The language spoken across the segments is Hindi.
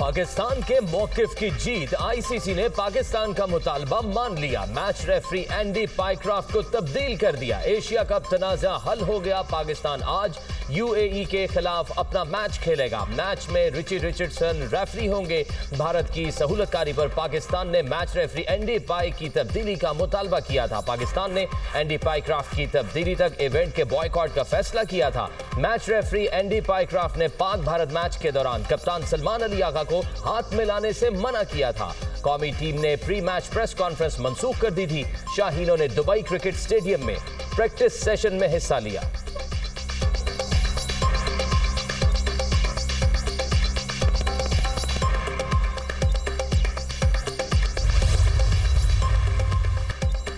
पाकिस्तान के मौकिफ की जीत। आईसीसी ने पाकिस्तान का मुतालबा मान लिया। मैच रेफरी एंडी पाइक्राफ्ट को तब्दील कर दिया। एशिया कप तनाज़ा हल हो गया। पाकिस्तान आज यूएई के खिलाफ अपना मैच खेलेगा। मैच में रिची रिचर्डसन रेफरी होंगे। भारत की सहूलतकारी पर पाकिस्तान ने मैच रेफरी एंडी पाई की तब्दीली का मुतालबा किया था। पाकिस्तान ने एंडी पाइक्राफ्ट की तब्दीली तक इवेंट के बॉयकॉट का फैसला किया था। मैच रेफरी एंडी पाइक्राफ्ट ने पाक भारत मैच के दौरान कप्तान सलमान अली आगा को हाथ मिलाने से मना किया था। कौमी टीम ने प्री मैच प्रेस कॉन्फ्रेंस मंसूख कर दी थी। शाहीनों ने दुबई क्रिकेट स्टेडियम में प्रैक्टिस सेशन में हिस्सा लिया।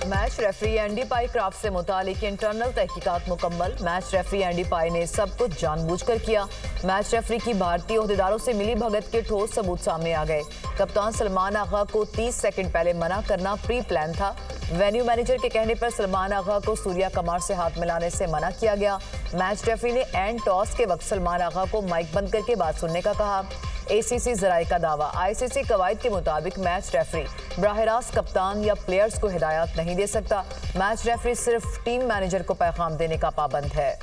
मैच रेफरी एंडी पाई क्राफ्ट से मुतालिक इंटरनल तहकीकात मुकम्मल। मैच रेफरी एंडी पाई ने सब कुछ जानबूझकर किया। मैच रेफरी की भारतीय ओहदेदारों से मिली भगत के ठोस सबूत सामने आ गए। कप्तान सलमान आगा को 30 सेकंड पहले मना करना प्री प्लान था। वेन्यू मैनेजर के कहने पर सलमान आगा को सूर्या कमार से हाथ मिलाने से मना किया गया। मैच रेफरी ने एंड टॉस के वक्त सलमान आगा को माइक बंद करके बात सुनने का कहा। एसीसी जराये का दावा। आईसीसी कवायद के मुताबिक मैच रेफरी बराह रास्त कप्तान या प्लेयर्स को हिदायत नहीं दे सकता। मैच रेफरी सिर्फ टीम मैनेजर को पैगाम देने का पाबंद है।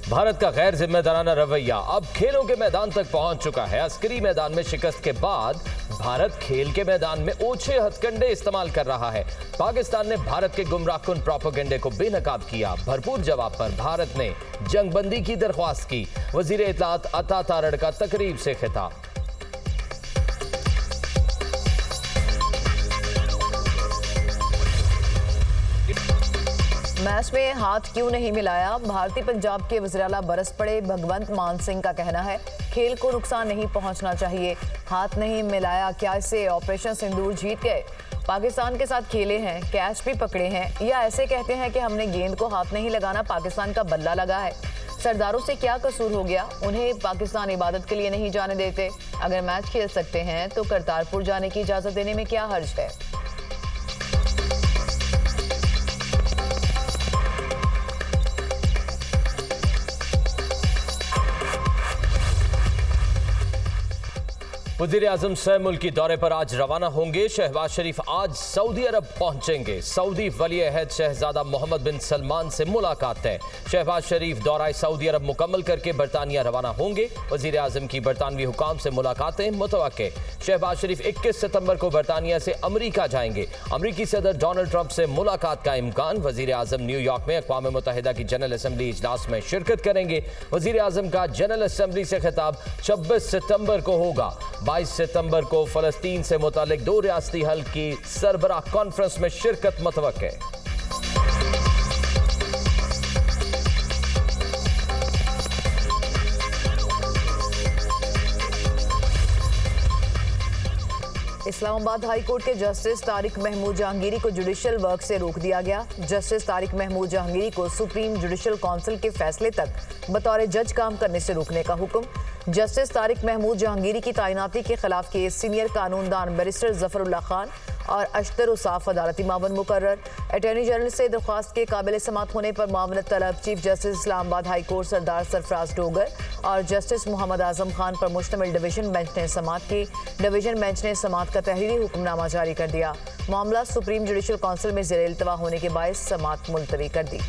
भारत का गैर जिम्मेदाराना रवैया अब खेलों के मैदान तक पहुंच चुका है। अस्करी मैदान में शिकस्त के बाद भारत खेल के मैदान में ओछे हथकंडे इस्तेमाल कर रहा है। पाकिस्तान ने भारत के गुमराहकुन प्रोपेगेंडे को बेनकाब किया। भरपूर जवाब पर भारत ने जंगबंदी की दरख्वास्त की। वजीर इत्तलात अता तारड़ का तकरीब से खिताब। मैच में हाथ क्यों नहीं मिलाया? भारतीय पंजाब के वज़ीर-ए-आला बरस पड़े। भगवंत मान सिंह का कहना है खेल को नुकसान नहीं पहुंचना चाहिए। हाथ नहीं मिलाया, क्या इससे ऑपरेशन सिंदूर जीत गए? पाकिस्तान के साथ खेले हैं, कैच भी पकड़े हैं, या ऐसे कहते हैं कि हमने गेंद को हाथ नहीं लगाना, पाकिस्तान का बल्ला लगा है? सरदारों से क्या कसूर हो गया? उन्हें पाकिस्तान इबादत के लिए नहीं जाने देते। अगर मैच खेल सकते हैं तो करतारपुर जाने की इजाज़त देने में क्या हर्ज है? वज़ीर आज़म सह मुल्की दौरे पर आज रवाना होंगे। शहबाज शरीफ आज सऊदी अरब पहुंचेंगे। सऊदी वली-ए-अहद शहजादा मोहम्मद बिन सलमान से मुलाकात है। शहबाज शरीफ दौरा सऊदी अरब मुकम्मल करके बरतानिया रवाना होंगे। वज़ीर आज़म की बरतानवी हुकाम से मुलाकातें मुतवक्के। शहबाज शरीफ 21 सितंबर को बरतानिया से अमरीका जाएंगे। अमरीकी सदर डोनाल्ड ट्रंप से मुलाकात का इम्कान। वज़ीर आज़म न्यूयॉर्क में अक़वाम मुत्तहिदा की जनरल असम्बली इजलास में शिरकत करेंगे। वज़ीर आज़म का जनरल असम्बली से खिताब 26 सितंबर को होगा। 22 सितंबर को फलस्तीन से मुतालिक 2 रियासती हल की सरबराह कॉन्फ्रेंस में शिरकत मुतवक्के। इस्लामाबाद हाई कोर्ट के जस्टिस तारिक महमूद जहांगीरी को जुडिशल वर्क से रोक दिया गया। जस्टिस तारिक महमूद जहांगीरी को सुप्रीम जुडिशल काउंसिल के फैसले तक बतौर जज काम करने से रोकने का हुक्म। जस्टिस तारिक महमूद जहांगीरी की तैनाती के खिलाफ केस सीनियर कानूनदान बैरिस्टर जफरुल्लाह खान और अशतर उसाफ अदालती मावन मुकर्रर। अटॉर्नी जनरल से दरख्वास्त के काबिल समात होने पर मामलत तलब chief justice Islamabad high court Sardar Sarfaraz Dogar और जस्टिस मोहम्मद आजम खान पर मुश्तमिल डिवीजन बेंच ने समात की। डिवीजन बेंच ने समात का तहरीरी हुक्मनामा जारी कर दिया। मामला सुप्रीम जुडिशल काउंसिल में ज़ेर इल्तवा होने के बायस समात मुलतवी कर दी।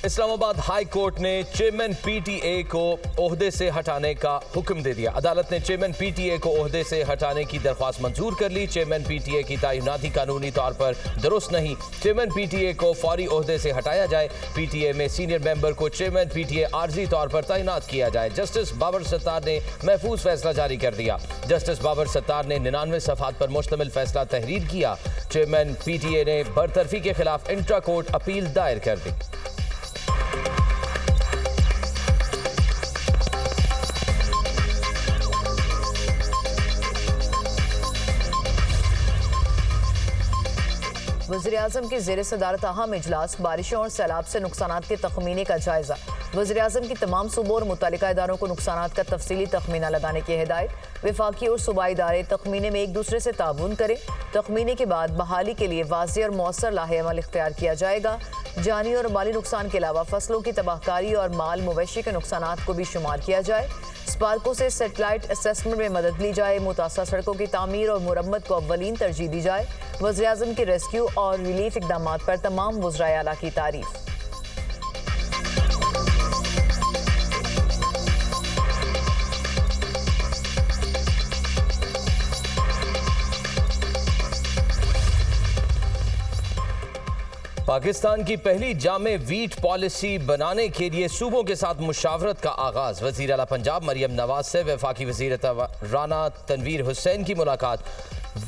इस्लामाबाद हाई कोर्ट ने चेयरमैन पीटीए को ओहदे से हटाने का हुक्म दे दिया। अदालत ने चेयरमैन पीटीए को ओहदे से हटाने की दरख्वास्त मंजूर कर ली। चेयरमैन पीटीए की तैनाती कानूनी तौर पर दुरुस्त नहीं। चेयरमैन पीटीए को फौरी ओहदे से हटाया जाए। पीटीए में सीनियर मेंबर को चेयरमैन पीटीए आर्जी तौर पर तैनात किया जाए। जस्टिस बाबर सत्तार ने महफूज फैसला जारी कर दिया। जस्टिस बाबर सत्तार ने 99 सफ़हात पर मुश्तमिल फैसला तहरीर किया। चेयरमैन पीटीए ने बरतरफी के खिलाफ इंट्रा कोर्ट अपील दायर कर दी। वज़ीर-ए-आज़म की ज़ेर सदारत अहम इजलास, बारिशों और सैलाब से नुकसानात के तखमीने का जायजा। वज़ीर-ए-आज़म की तमाम सूबों और मुतल्लिका इदारों को नुकसानात का तफसीली तखमीना लगाने की हिदायत। वफाकी और सूबाई इदारे तखमीने में एक दूसरे से ताउन करें। तखमीने के बाद बहाली के लिए वाज़ेह और मौसर लाहे-अमल इख्तियार किया जाएगा। जानी और माली नुकसान के अलावा फसलों की तबाहकारी और माल मवेशी के नुकसानात को भी शुमार किया जाए। स्पार्को से सेटेलाइट असेसमेंट में मदद ली जाए। मुतासर सड़कों की तामीर और मुरम्मत को अव्वलीन तरजीह दी जाए। वज़ीर-ए-आज़म की रेस्क्यू और रिलीफ इक़दाम पर तमाम वज़राए आला की तारीफ। पाकिस्तान की पहली जामे वीट पॉलिसी बनाने के लिए सूबों के साथ मुशावरत का आगाज। वज़ीर आला पंजाब मरियम नवाज से वफाकी वज़ीर राना तनवीर हुसैन की मुलाकात।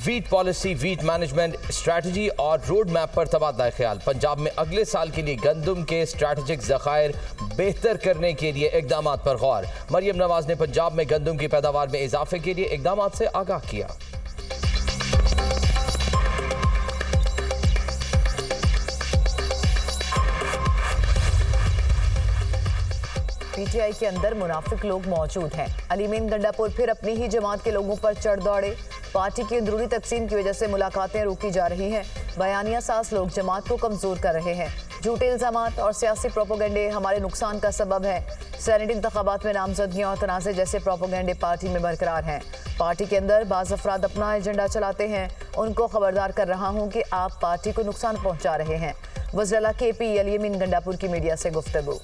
Wheat policy, wheat management strategy और रोड मैप पर तबादला ख्याल। पंजाब में अगले साल के लिए गंदम के स्ट्रैटेजिक ज़खायर बेहतर करने के लिए इक़दाम पर गौर। मरियम नवाज ने पंजाब में गंदम की पैदावार में इजाफे के लिए इक़दाम से आगाह किया। पीटीआई के अंदर मुनाफिक लोग मौजूद हैं। अलीमीन गंडापुर फिर अपनी ही जमात के लोगों पर चढ़ दौड़े। पार्टी की अंदरूनी तकसीम की वजह से मुलाकातें रोकी जा रही हैं। बयानिया साज लोग जमात को कमजोर कर रहे हैं। झूठे इल्जामात और सियासी प्रोपोगंडे हमारे नुकसान का सबब है। सेनेट इंतखाबात में नामजदगियां और तनाज़े जैसे प्रोपोगंडे पार्टी में बरकरार हैं। पार्टी के अंदर बाज़ अफराद अपना एजेंडा चलाते हैं। उनको खबरदार कर रहा हूँ कि आप पार्टी को नुकसान पहुँचा रहे हैं। वज़ीर KP अलीमीन गंडापुर की मीडिया से गुफ्तगू।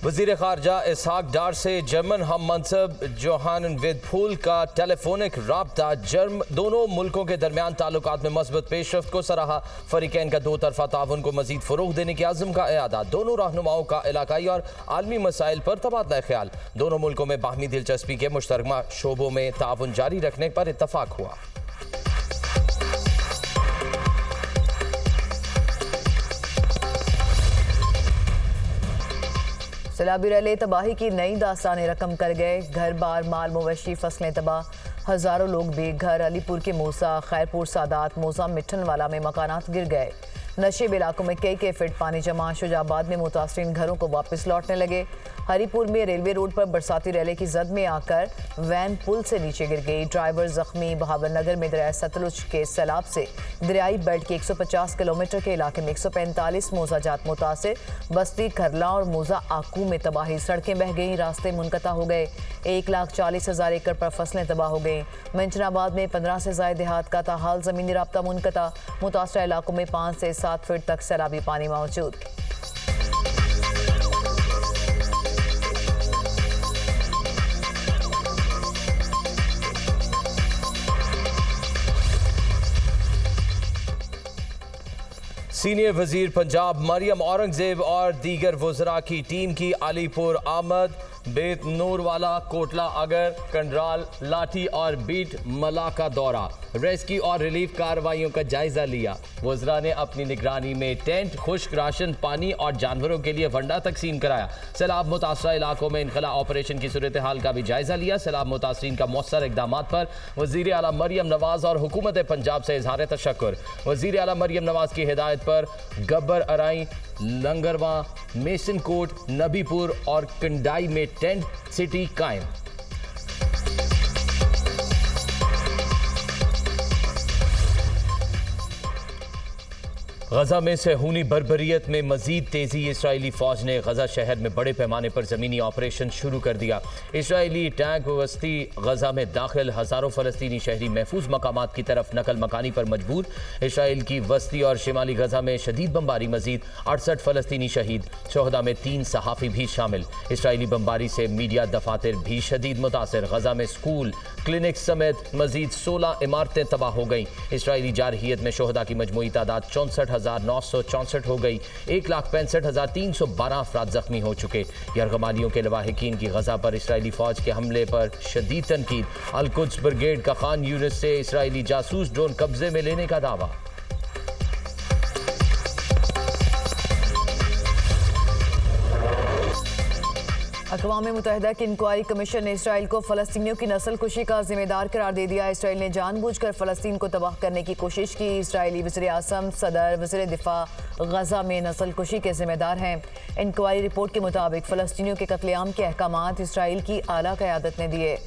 वज़ीर ख़ारजा इसहाक डार से जर्मन हम मनसब जोहान विदफूल का टेलीफोनिक राब्ता दोनों मुल्कों के दरमियान ताल्लुकात में मज़बूत पेशरफ्त को सराहा। फ़रीक़ैन का दो तरफ़ा ताउन को मज़ीद फ़रोग़ देने के अज़्म का इआदा। दोनों रहनुमाओं का इलाकाई और आलमी मसाइल पर तबादला ख्याल। दोनों मुल्कों में बाहमी दिलचस्पी के मुश्तरका शोबों में ताउन जारी रखने पर इत्तफ़ाक़ हुआ। सैलाबी रैले तबाही की नई दास्तानें रकम कर गए। घर बार, माल मवेशी, फसलें तबाह, हज़ारों लोग बेघर। अलीपुर के मूसा, खैरपुर, सादात, मोजा, मिठनवाला में मकानात गिर गए। नशेब इलाकों में कई फीट पानी जमा। शुजाबाद में मुतासरीन घरों को वापस लौटने लगे। हरीपुर में रेलवे रोड पर बरसाती रैले की जद में आकर वैन पुल से नीचे गिर गई। ड्राइवर जख्मी। बहावलनगर में दरिया सतलुज के सैलाब से दरियाई बेल्ट के 150 किलोमीटर के इलाके में 145 मोजा जात मुतासिर। बस्ती, खरला और मोजा आकू में तबाही। सड़कें बह गई, रास्ते मुनक़ता हो गए। 1,40,000 एकड़ पर फसलें तबाह हो गई। मंचनाबाद में 15 से ज़ायद देहात का ताहाल ज़मीनी राब्ता मुनक़ता। मुतासरा इलाकों में 5 से 7 फीट तक सैलाबी पानी मौजूद। सीनियर वजीर पंजाब मरियम औरंगजेब और दीगर वज़रा की टीम की अलीपुर आमद। बेत नूरवाला, कोटला अगर, कंडराल, लाठी और बीट मला का दौरा। रेस्क्यू और रिलीफ कार्रवाइयों का जायजा लिया। वज़रा ने अपनी निगरानी में टेंट, खुश्क राशन, पानी और जानवरों के लिए वंडा तकसीम कराया। सैलाब मुतासरा इलाकों में इनखला ऑपरेशन की सूरत हाल का भी जायजा लिया। सैलाब मुतासरीन का मौसर इक़दाम पर वज़ीर आला मरियम नवाज और हुकूमत पंजाब से इजहार तशक्कुर। वज़ीर आला मरियम नवाज की हिदायत पर गब्बर अराई, लंगरवा, मेसन कोट, नबीपुर और कंडाई में टेंट सिटी कायम। गजा में सेहूनी बर्बरियत में मजीद तेजी। इसराइली फौज ने गजा शहर में बड़े पैमाने पर ज़मीनी ऑपरेशन शुरू कर दिया। इसराइली टैंक वस्ती गजा में दाखिल, हज़ारों फ़लस्तीनी शहरी महफूज मकामात की तरफ नकल मकानी पर मजबूर। इसराइल की वस्ती और शिमाली गजा में शदीद बमबारी। मजीद 68 फ़लस्तीनी शहीद, शोहदा में 3 सहाफ़ी भी शामिल। इसराइली बमबारी से मीडिया दफातर भी शदीद मुतासर। गजा में स्कूल, क्लिनिक समेत मजीद 16 इमारतें तबाह हो गईं। इसराइली जारहियत में शोहदा की मजमूई तादाद 64,964 हो गई। 1,65,312 अफराद जख्मी हो चुके। यरगमालियों के लवाहिकीन की गजा पर इसराइली फौज के हमले पर शदीद तनकीद। अल-कुद्स ब्रिगेड का खान यूनिस से इसराइली जासूस ड्रोन कब्जे में लेने का दावा। अक़वाम मुत्तहिदा की इंक्वायरी कमीशन ने इसराइल को फ़लस्तीनियों की नस्लकुशी का जिम्मेदार करार दे दिया। इसराइल ने जानबूझकर फ़लस्तीन को तबाह करने की कोशिश की। इसराइली वज़ीर-ए-आज़म, सदर, वज़ीर दिफा गजा में नस्लकुशी के जिम्मेदार हैं। इंक्वायरी रिपोर्ट के मुताबिक फ़लस्तीनियों के कत्लेआम के अहकामात इसराइल की आला क़यादत ने दिए।